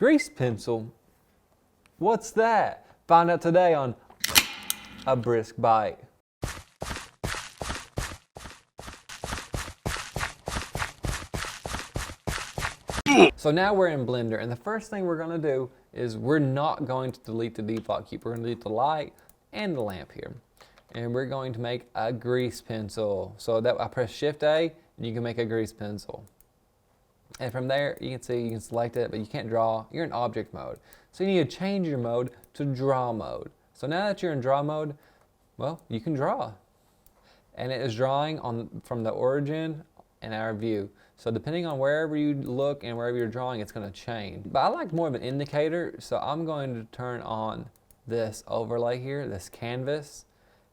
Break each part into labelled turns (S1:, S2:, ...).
S1: Grease pencil? What's that? Find out today on A Brisk Byte. So now we're in Blender, and the first thing we're going to do is we're not going to delete the default cube. We're going to delete the light and the lamp here. And we're going to make a grease pencil. So that I press Shift A, and you can make a grease pencil. And from there, you can see, you can select it, but you can't draw. You're in object mode. So you need to change your mode to draw mode. So now that you're in draw mode, well, you can draw. And it is drawing from the origin and our view. So depending on wherever you look and wherever you're drawing, it's going to change. But I like more of an indicator, so I'm going to turn on this overlay here, this canvas,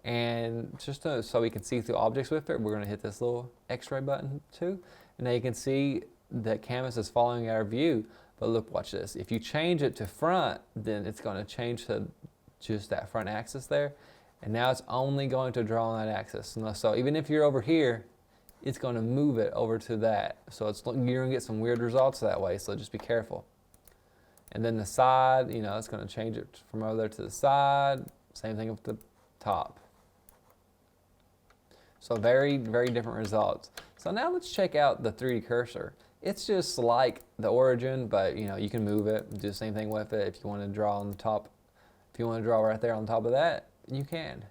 S1: and just so we can see through objects with it, we're going to hit this little X-ray button too. And now you can see the canvas is following our view. But look, watch this. If you change it to front, then it's going to change to just that front axis there. And now it's only going to draw on that axis. So even if you're over here, it's going to move it over to that. So you're going to get some weird results that way, so just be careful. And then the side, it's going to change it from over there to the side. Same thing with the top. So very, very different results. So now let's check out the 3D cursor. It's just like the origin, but you can move it, do the same thing with it. If you want to draw on the top, if you want to draw right there on top of that, you can.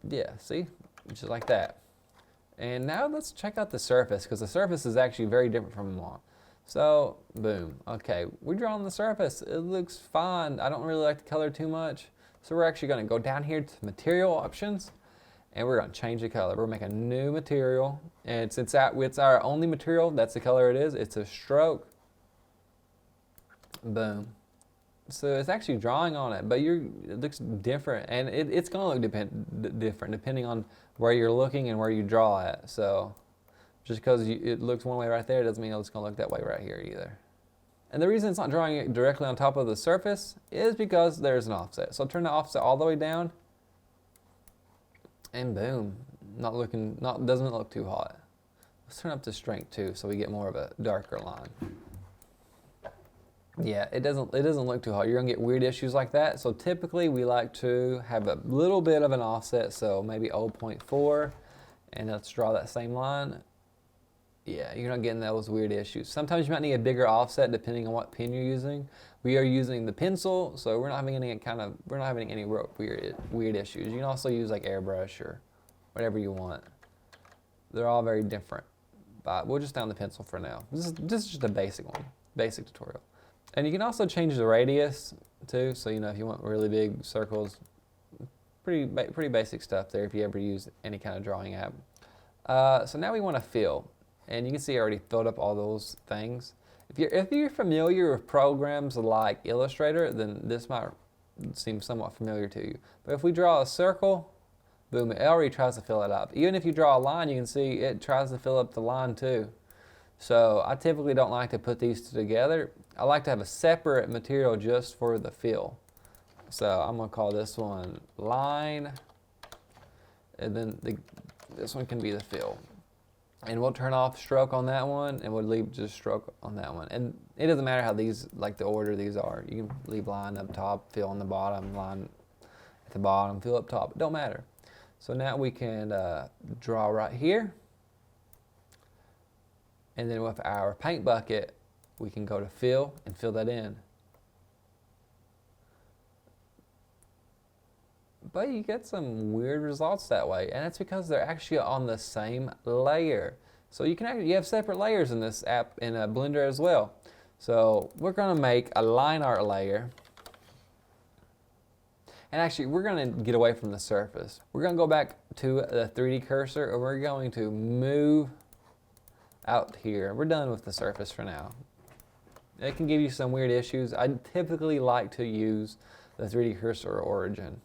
S1: Yeah, see? Just like that. And now let's check out the surface, because the surface is actually very different from one. So, boom. Okay, we're drawing the surface. It looks fine. I don't really like the color too much. So we're actually going to go down here to material options, and we're going to change the color. We're going to make a new material, and since it's our only material, that's the color it is. It's a stroke. Boom. So it's actually drawing on it, but it looks different, and it's going to look different depending on where you're looking and where you draw at. So just because it looks one way right there doesn't mean it's going to look that way right here either. And the reason it's not drawing it directly on top of the surface is because there's an offset. So turn the offset all the way down, and boom, doesn't look too hot. Let's turn up the strength too, so we get more of a darker line. Yeah, it doesn't look too hot. You're gonna get weird issues like that. So typically we like to have a little bit of an offset, so maybe 0.4, and let's draw that same line. Yeah, you're not getting those weird issues. Sometimes you might need a bigger offset depending on what pen you're using. We are using the pencil, so we're not having any weird issues. You can also use like airbrush or whatever you want. They're all very different, but we'll just down the pencil for now. This is just a basic one, basic tutorial. And you can also change the radius too, so if you want really big circles, pretty basic stuff there if you ever use any kind of drawing app. So now we want to fill, and you can see I already filled up all those things. If you're familiar with programs like Illustrator, then this might seem somewhat familiar to you. But if we draw a circle, boom, it already tries to fill it up. Even if you draw a line, you can see it tries to fill up the line too. So I typically don't like to put these two together. I like to have a separate material just for the fill. So I'm going to call this one line, and then this one can be the fill. And we'll turn off stroke on that one, and we'll leave just stroke on that one. And it doesn't matter how these, like the order these are. You can leave line up top, fill on the bottom, line at the bottom, fill up top. It don't matter. So now we can draw right here. And then with our paint bucket, we can go to fill and fill that in. But you get some weird results that way, and it's because they're actually on the same layer. So you have separate layers in this app in Blender as well. So we're going to make a line art layer. And actually, we're going to get away from the surface. We're going to go back to the 3D cursor, and we're going to move out here. We're done with the surface for now. It can give you some weird issues. I typically like to use the 3D cursor origin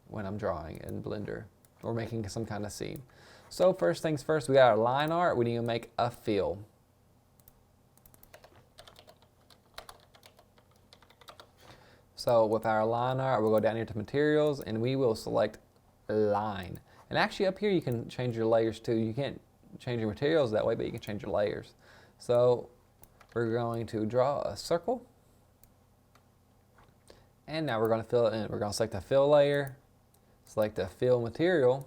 S1: when I'm drawing in Blender or making some kind of scene. So first things first, we got our line art. We need to make a fill. So with our line art, we'll go down here to materials, and we will select line. And actually up here you can change your layers too. You can't change your materials that way, but you can change your layers. So we're going to draw a circle. And now we're going to fill it in. We're going to select the fill layer, select the fill material,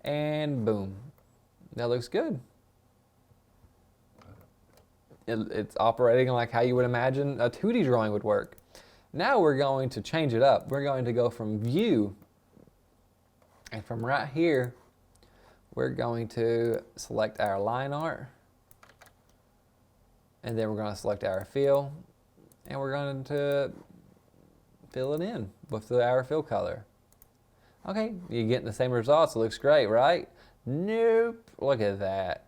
S1: and boom. That looks good. It's operating like how you would imagine a 2D drawing would work. Now we're going to change it up. We're going to go from view, and from right here, we're going to select our line art, and then we're going to select our fill, and we're going to fill it in with our fill color. Okay, you're getting the same results. It looks great, right? Nope, look at that.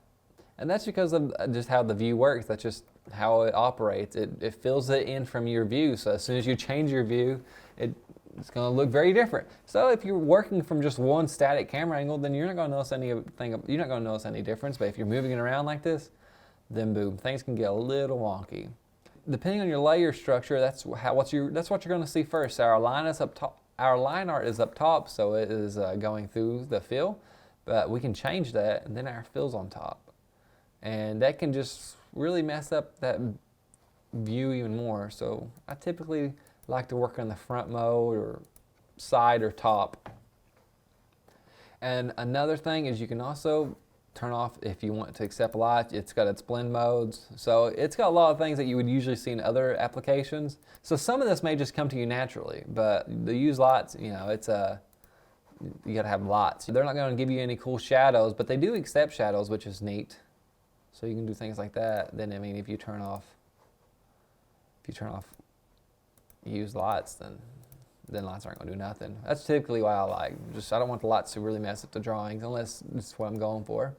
S1: And that's because of just how the view works. That's just how it operates. It fills it in from your view. So as soon as you change your view, it's going to look very different. So if you're working from just one static camera angle, then you're not going to notice anything. You're not going to notice any difference. But if you're moving it around like this, then boom, things can get a little wonky. Depending on your layer structure, that's what you're going to see first. So our line is up top. Our line art is up top, so it is going through the fill. But we can change that, and then our fill's on top. And that can just really mess up that view even more. So I typically like to work on the front mode or side or top. And another thing is you can also turn off if you want to accept light. It's got its blend modes. So it's got a lot of things that you would usually see in other applications. So some of this may just come to you naturally, but the use lights, you know, it's you gotta have lights. They're not gonna give you any cool shadows, but they do accept shadows, which is neat. So you can do things like that. Then I mean, if you turn off use lights, then lights aren't gonna do nothing. That's typically why I don't want the lights to really mess up the drawings unless it's what I'm going for.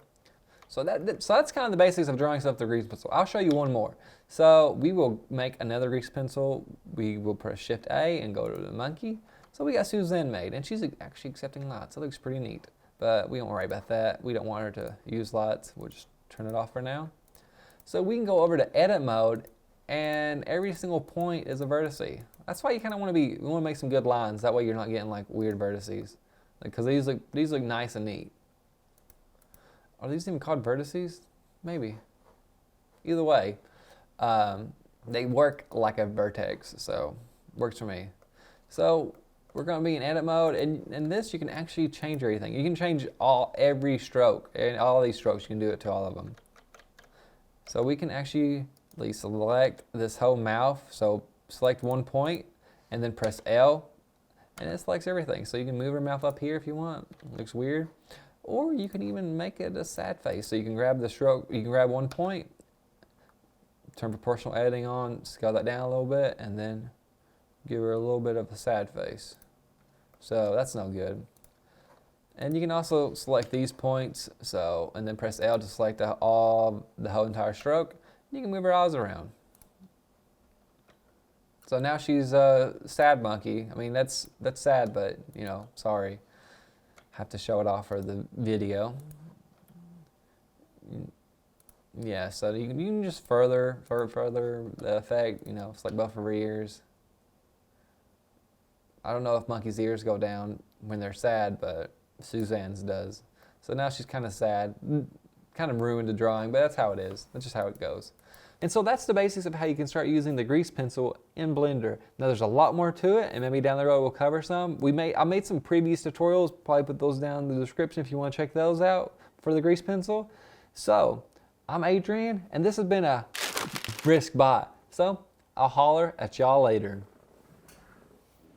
S1: So that's kind of the basics of drawing stuff with the grease pencil. I'll show you one more. So we will make another grease pencil. We will press Shift A and go to the monkey. So we got Suzanne made, and she's actually accepting lights. It looks pretty neat, but we don't worry about that. We don't want her to use lights. We'll just turn it off for now. So we can go over to edit mode, and every single point is a vertice. That's why you kind of want to make some good lines. That way you're not getting like weird vertices, because these look nice and neat. Are these even called vertices? Maybe. Either way, they work like a vertex, so works for me. So we're going to be in edit mode, and in this you can actually change everything. You can change every stroke, and all these strokes, you can do it to all of them. So we can actually select this whole mouth. So select one point, and then press L, and it selects everything. So you can move your mouth up here if you want. It looks weird. Or you can even make it a sad face. So you can grab the stroke, you can grab one point, turn proportional editing on, scale that down a little bit, and then give her a little bit of a sad face. So that's no good. And you can also select these points, and then press L to select the whole entire stroke. You can move her eyes around. So now she's a sad monkey. I mean, that's sad, but you know, sorry. Have to show it off for the video. Yeah, so you can just further the effect, you know, select both of her ears. I don't know if monkeys' ears go down when they're sad, but Suzanne's does. So now she's kind of sad, kind of ruined the drawing, but that's how it is. That's just how it goes. And so that's the basics of how you can start using the grease pencil in Blender. Now there's a lot more to it, and maybe down the road we'll cover some. I made some previous tutorials, probably put those down in the description if you want to check those out for the grease pencil. So I'm Adrian, and this has been a Brisk Byte. So I'll holler at y'all later.